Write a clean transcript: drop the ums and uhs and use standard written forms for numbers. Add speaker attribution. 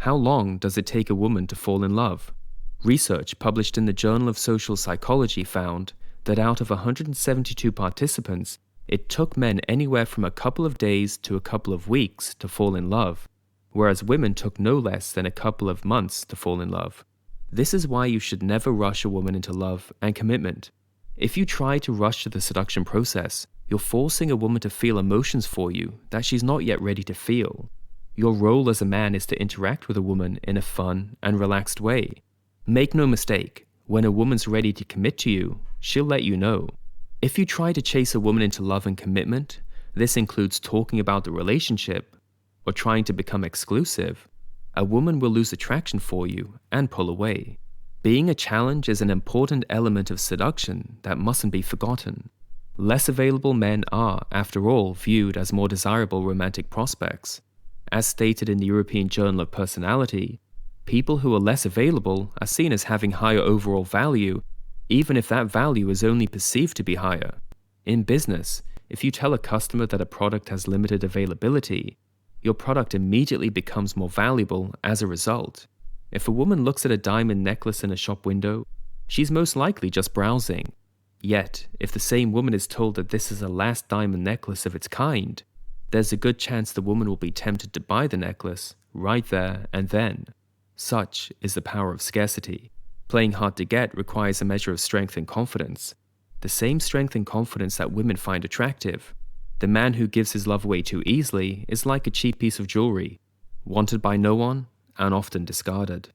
Speaker 1: How long does it take a woman to fall in love? Research published in the Journal of Social Psychology found that out of 172 participants, it took men anywhere from a couple of days to a couple of weeks to fall in love, whereas women took no less than a couple of months to fall in love. This is why you should never rush a woman into love and commitment. If you try to rush to the seduction process, you're forcing a woman to feel emotions for you that she's not yet ready to feel. Your role as a man is to interact with a woman in a fun and relaxed way. Make no mistake, when a woman's ready to commit to you, she'll let you know. If you try to chase a woman into love and commitment, this includes talking about the relationship or trying to become exclusive, a woman will lose attraction for you and pull away. Being a challenge is an important element of seduction that mustn't be forgotten. Less available men are, after all, viewed as more desirable romantic prospects. As stated in the European Journal of Personality, people who are less available are seen as having higher overall value, even if that value is only perceived to be higher. In business, if you tell a customer that a product has limited availability, your product immediately becomes more valuable as a result. If a woman looks at a diamond necklace in a shop window, she's most likely just browsing. Yet, if the same woman is told that this is the last diamond necklace of its kind, there's a good chance the woman will be tempted to buy the necklace right there and then. Such is the power of scarcity. Playing hard to get requires a measure of strength and confidence. The same strength and confidence that women find attractive. The man who gives his love away too easily is like a cheap piece of jewelry, wanted by no one and often discarded.